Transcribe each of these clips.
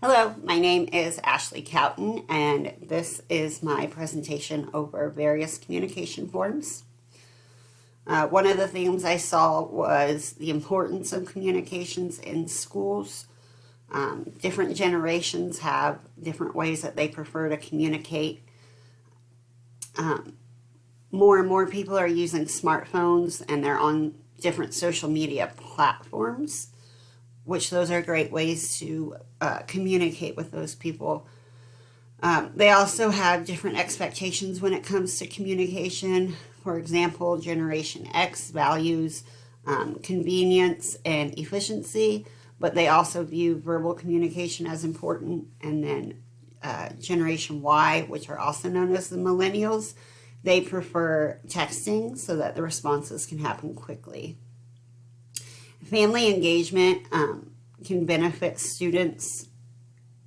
Hello, my name is Ashley Cowton, and this is my presentation over various communication forms. One of the themes I saw was the importance of communications in schools. Different generations have different ways that they prefer to communicate. More and more people are using smartphones, and they're on different social media platforms, which those are great ways to communicate with those people. They also have different expectations when it comes to communication. For example, Generation X values convenience and efficiency, but they also view verbal communication as important. And then Generation Y, which are also known as the millennials, they prefer texting so that the responses can happen quickly. Family engagement can benefit students,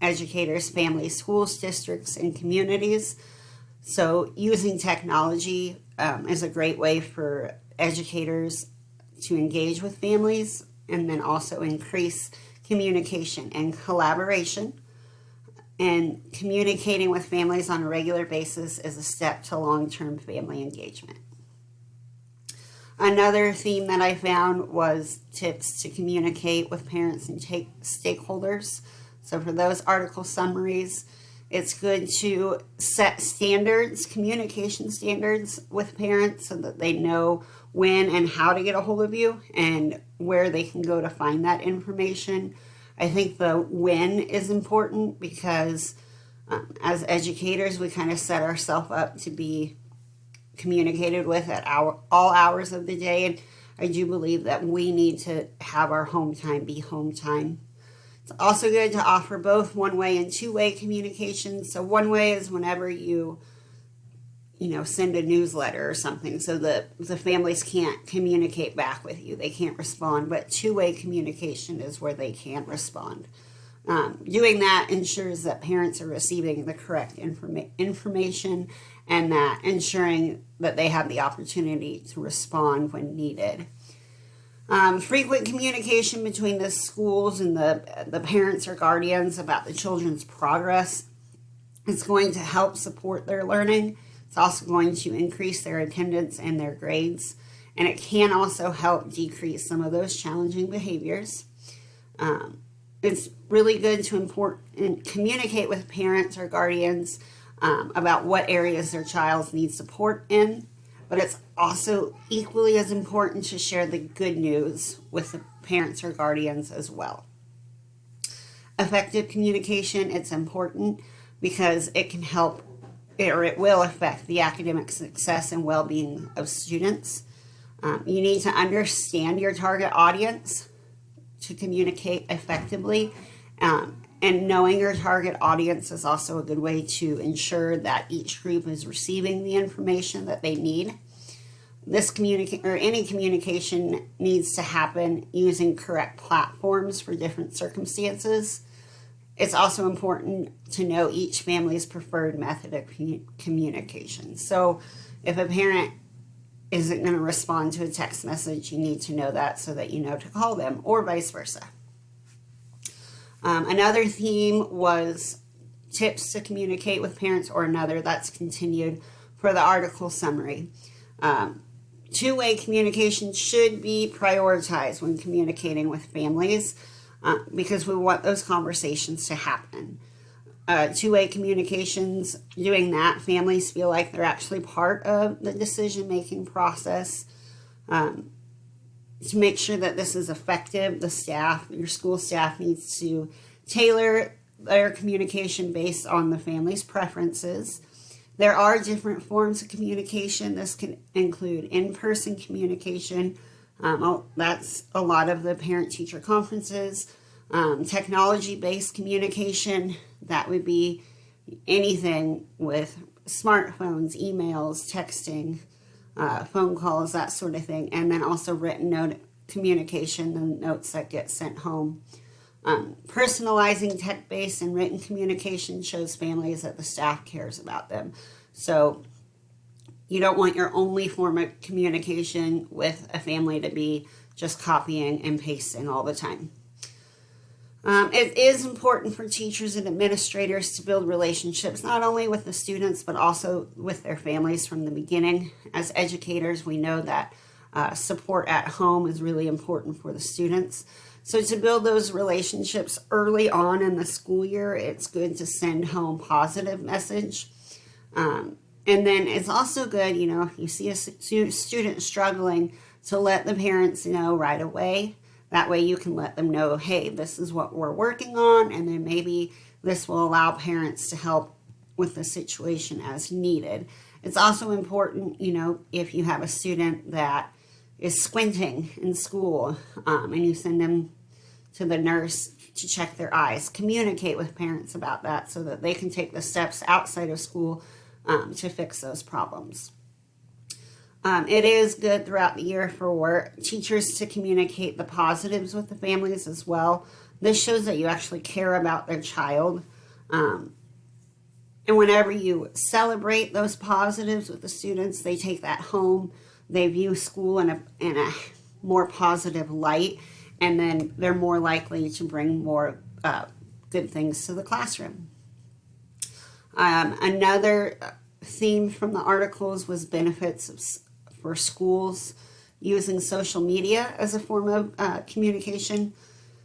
educators, families, schools, districts, and communities. So using technology is a great way for educators to engage with families and then also increase communication and collaboration. And communicating with families on a regular basis is a step to long-term family engagement. Another theme that I found was tips to communicate with parents and stakeholders. So for those article summaries, it's good to set standards, communication standards with parents so that they know when and how to get a hold of you and where they can go to find that information. I think the when is important because as educators, we kind of set ourselves up to be communicated with at all hours of the day, and I do believe that we need to have our home time be home time. It's also good to offer both one-way and two-way communication. So one way is whenever you send a newsletter or something so that the families can't communicate back with you, they can't respond, but two-way communication is where they can respond. Doing that ensures that parents are receiving the correct information and that ensuring that they have the opportunity to respond when needed. Frequent communication between the schools and the parents or guardians about the children's progress is going to help support their learning. It's also going to increase their attendance and their grades, and it can also help decrease some of those challenging behaviors. It's really good to communicate with parents or guardians about what areas their child needs support in, but it's also equally as important to share the good news with the parents or guardians as well. Effective communication, it's important because it can help or it will affect the academic success and well-being of students. You need to understand your target audience to communicate effectively. And knowing your target audience is also a good way to ensure that each group is receiving the information that they need. Any communication needs to happen using correct platforms for different circumstances. It's also important to know each family's preferred method of communication. So if a parent isn't going to respond to a text message, you need to know that so that you know to call them, or vice versa. Another theme was tips to communicate with parents, or another that's continued for the article summary. Two-way communication should be prioritized when communicating with families because we want those conversations to happen. Two-way communications, doing that, families feel like they're actually part of the decision-making process. To make sure that this is effective, your school staff needs to tailor their communication based on the family's preferences. There are different forms of communication. This can include in-person communication. That's a lot of the parent-teacher conferences. Technology-based communication, that would be anything with smartphones, emails, texting, phone calls, that sort of thing. And then also written note communication, the notes that get sent home. Personalizing tech-based and written communication shows families that the staff cares about them. So you don't want your only form of communication with a family to be just copying and pasting all the time. It is important for teachers and administrators to build relationships not only with the students but also with their families from the beginning. As educators, we know that support at home is really important for the students. So to build those relationships early on in the school year, it's good to send home positive message. And then it's also good, if you see a student struggling, to let the parents know right away. That way you can let them know, hey, this is what we're working on, and then maybe this will allow parents to help with the situation as needed. It's also important, if you have a student that is squinting in school, and you send them to the nurse to check their eyes, communicate with parents about that so that they can take the steps outside of school to fix those problems. It is good throughout the year for teachers to communicate the positives with the families as well. This shows that you actually care about their child. And whenever you celebrate those positives with the students, they take that home. They view school in a more positive light, and then they're more likely to bring more good things to the classroom. Another theme from the articles was benefits for schools using social media as a form of communication.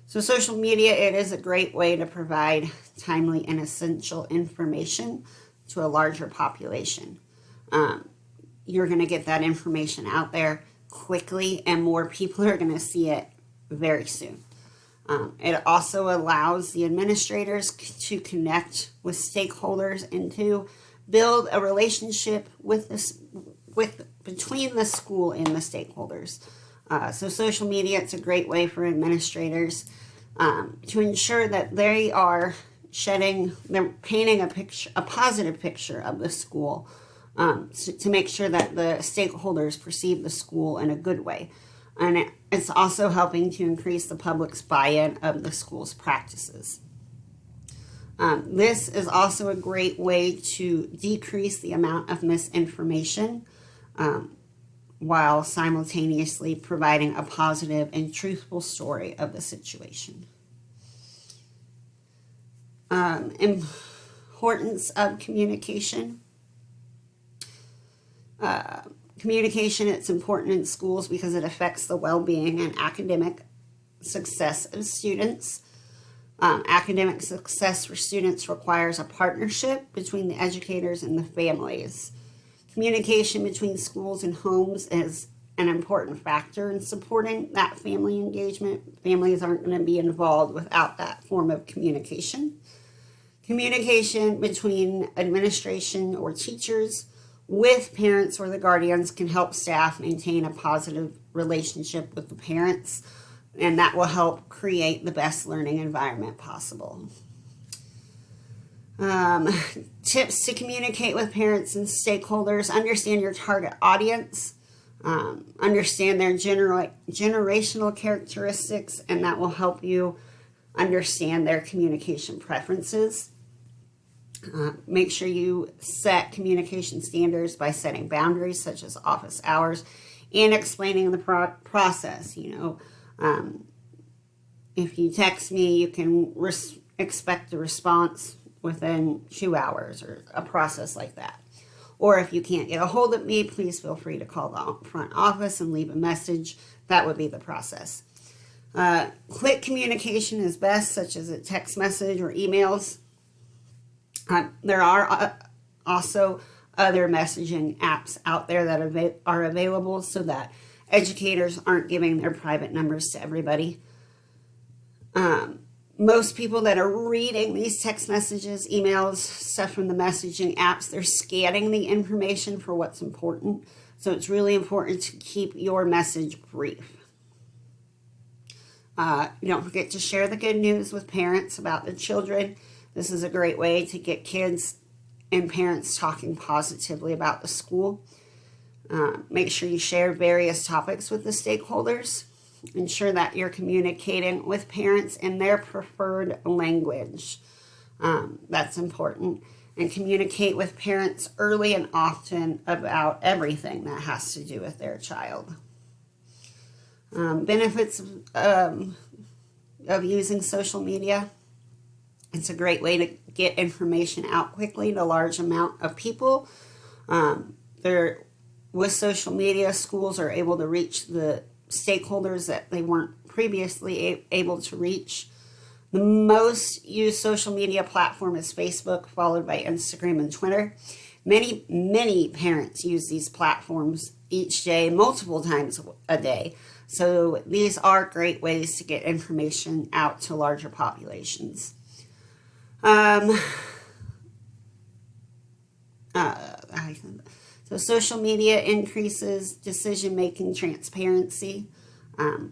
So social media, it is a great way to provide timely and essential information to a larger population. You're going to get that information out there quickly, and more people are going to see it very soon. It also allows the administrators to connect with stakeholders and to build a relationship between the school and the stakeholders. So social media, it's a great way for administrators to ensure that they're painting a positive picture of the school, to make sure that the stakeholders perceive the school in a good way. And it's also helping to increase the public's buy-in of the school's practices. This is also a great way to decrease the amount of misinformation while simultaneously providing a positive and truthful story of the situation. Importance of communication. Communication, it's important in schools because it affects the well-being and academic success of students. Academic success for students requires a partnership between the educators and the families. Communication between schools and homes is an important factor in supporting that family engagement. Families aren't going to be involved without that form of communication. Communication between administration or teachers with parents or the guardians can help staff maintain a positive relationship with the parents, and that will help create the best learning environment possible. Tips to communicate with parents and stakeholders: understand your target audience, understand their generational characteristics, and that will help you understand their communication preferences. Make sure you set communication standards by setting boundaries such as office hours and explaining the process. If you text me, you can expect a response within 2 hours, or a process like that. Or if you can't get a hold of me, please feel free to call the front office and leave a message. That would be the process. Quick communication is best, such as a text message or emails. There are also other messaging apps out there that are available so that educators aren't giving their private numbers to everybody. Most people that are reading these text messages, emails, stuff from the messaging apps, they're scanning the information for what's important. So it's really important to keep your message brief. Don't forget to share the good news with parents about the children. This is a great way to get kids and parents talking positively about the school. Make sure you share various topics with the stakeholders. Ensure that you're communicating with parents in their preferred language. That's important. And communicate with parents early and often about everything that has to do with their child. Benefits of using social media. It's a great way to get information out quickly to a large amount of people. With social media, schools are able to reach the stakeholders that they weren't previously able to reach. The most used social media platform is Facebook, followed by Instagram and Twitter. Many parents use these platforms each day, multiple times a day. So these are great ways to get information out to larger populations. So social media increases decision-making transparency,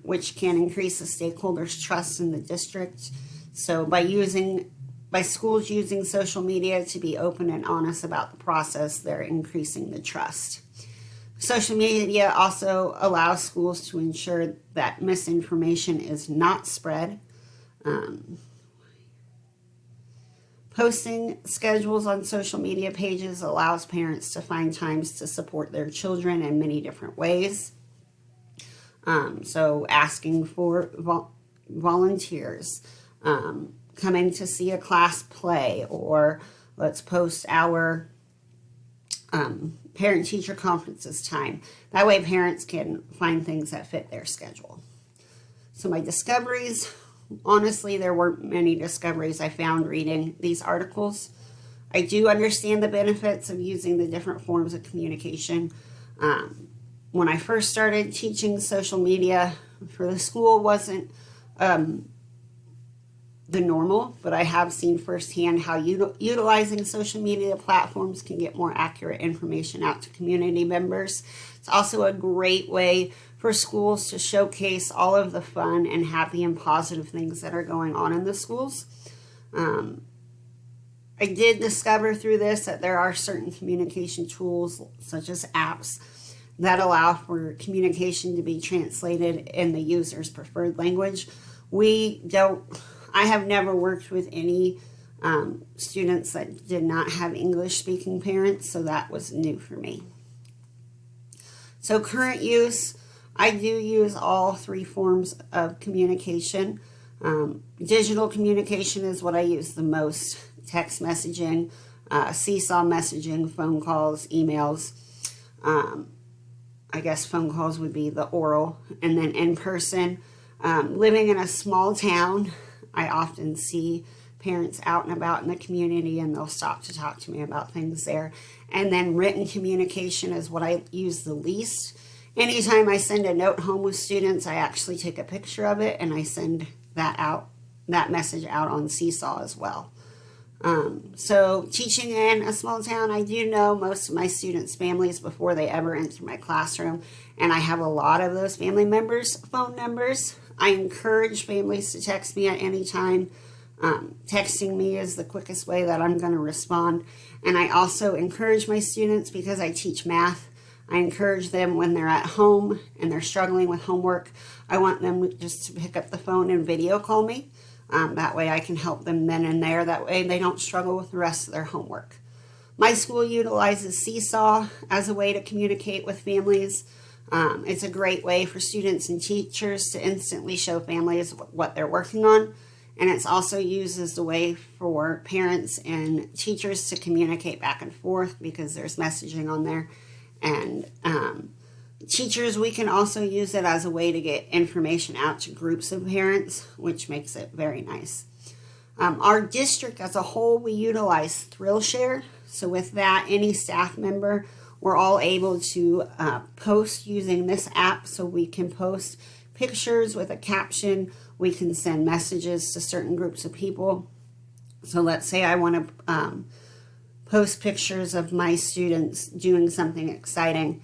which can increase the stakeholders' trust in the district. So by schools using social media to be open and honest about the process, they're increasing the trust. Social media also allows schools to ensure that misinformation is not spread. Posting schedules on social media pages allows parents to find times to support their children in many different ways. So asking for volunteers, coming to see a class play, or let's post our parent-teacher conferences time. That way parents can find things that fit their schedule. So my discoveries, honestly, there weren't many discoveries I found reading these articles. I do understand the benefits of using the different forms of communication. When I first started teaching social media for the school, wasn't the normal, but I have seen firsthand how utilizing social media platforms can get more accurate information out to community members. It's also a great way for schools to showcase all of the fun and happy and positive things that are going on in the schools. I did discover through this that there are certain communication tools, such as apps, that allow for communication to be translated in the user's preferred language. I have never worked with any students that did not have English-speaking parents, so that was new for me. So current use, I do use all three forms of communication. Digital communication is what I use the most. Text messaging, seesaw messaging, phone calls, emails. I guess phone calls would be the oral, and then in person. Living in a small town, I often see parents out and about in the community, and they'll stop to talk to me about things there. And then written communication is what I use the least. Anytime I send a note home with students, I actually take a picture of it and I send that message out on Seesaw as well. So teaching in a small town, I do know most of my students' families before they ever enter my classroom, and I have a lot of those family members' phone numbers. I encourage families to text me at any time. Texting me is the quickest way that I'm going to respond. And I also encourage my students, because I teach math, I encourage them when they're at home and they're struggling with homework, I want them just to pick up the phone and video call me. That way I can help them then and there. That way they don't struggle with the rest of their homework. My school utilizes Seesaw as a way to communicate with families. It's a great way for students and teachers to instantly show families what they're working on. And it's also used as a way for parents and teachers to communicate back and forth, because there's messaging on there. And teachers, we can also use it as a way to get information out to groups of parents, which makes it very nice. Our district as a whole, we utilize ThrillShare. So with that, any staff member, we're all able to post using this app. So we can post pictures with a caption. We can send messages to certain groups of people. So let's say I want to post pictures of my students doing something exciting.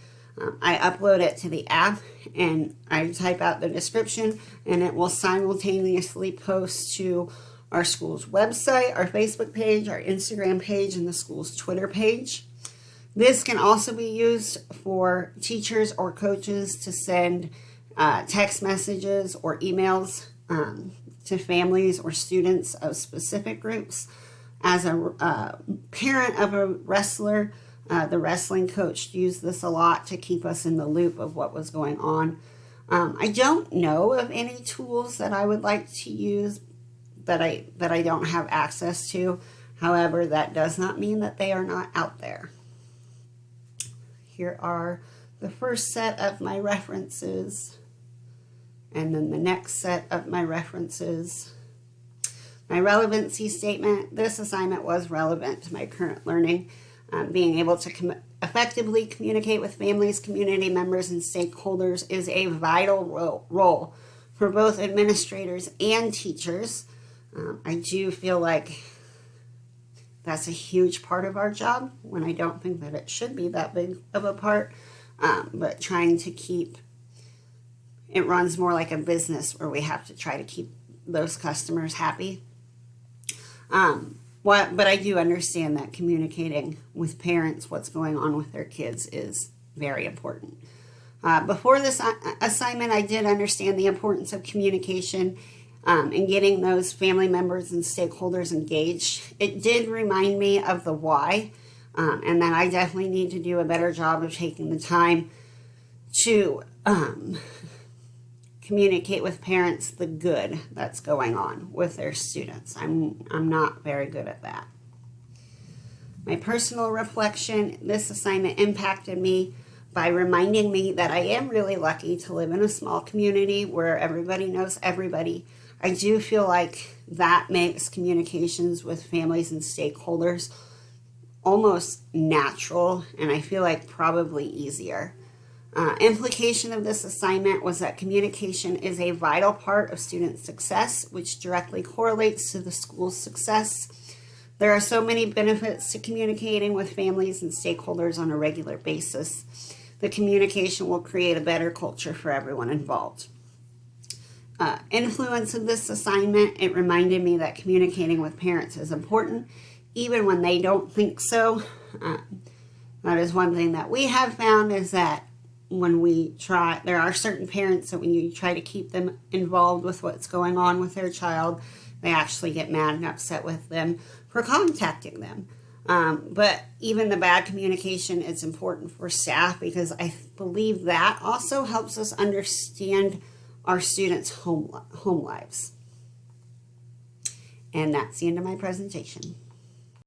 I upload it to the app and I type out the description, and it will simultaneously post to our school's website, our Facebook page, our Instagram page, and the school's Twitter page. This can also be used for teachers or coaches to send text messages or emails to families or students of specific groups. As a parent of a wrestler, the wrestling coach used this a lot to keep us in the loop of what was going on. I don't know of any tools that I would like to use that I don't have access to. However, that does not mean that they are not out there. Here are the first set of my references, and then the next set of my references. My relevancy statement: this assignment was relevant to my current learning. Being able to effectively communicate with families, community members, and stakeholders is a vital role for both administrators and teachers. I do feel like that's a huge part of our job, when I don't think that it should be that big of a part, but trying to keep, it runs more like a business where we have to try to keep those customers happy. But I do understand that communicating with parents what's going on with their kids is very important. Before this assignment, I did understand the importance of communication and getting those family members and stakeholders engaged. It did remind me of the why, and that I definitely need to do a better job of taking the time to communicate with parents the good that's going on with their students. I'm not very good at that. My personal reflection: this assignment impacted me by reminding me that I am really lucky to live in a small community where everybody knows everybody. I do feel like that makes communications with families and stakeholders almost natural, and I feel like probably easier. Implication of this assignment was that communication is a vital part of student success, which directly correlates to the school's success. There are so many benefits to communicating with families and stakeholders on a regular basis. The communication will create a better culture for everyone involved. Influence of this assignment: it reminded me that communicating with parents is important, even when they don't think so. That is one thing that we have found, is that when we try, there are certain parents that when you try to keep them involved with what's going on with their child, they actually get mad and upset with them for contacting them. But even the bad communication is important for staff, because I believe that also helps us understand our students' home lives. And that's the end of my presentation.